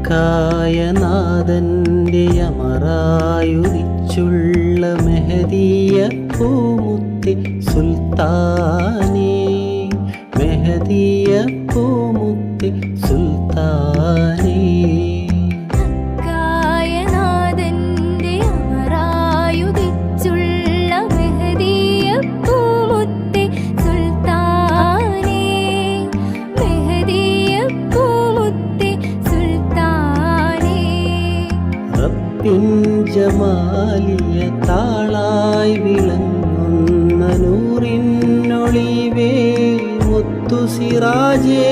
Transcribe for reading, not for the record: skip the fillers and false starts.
മക്കായനാഥൻ്റെ അമറായുദിച്ചുള്ള മെഹദിയ പൂമുത്തി സുൽത്താനേ, മെഹദിയ പൂമുത്തി സുൽത്താനേ. റബ്ബിൻ ജമാലിയ താളായി വിളങ്ങുന്ന നൂറിനൊളിവേ മുത്തു സിറാജേ,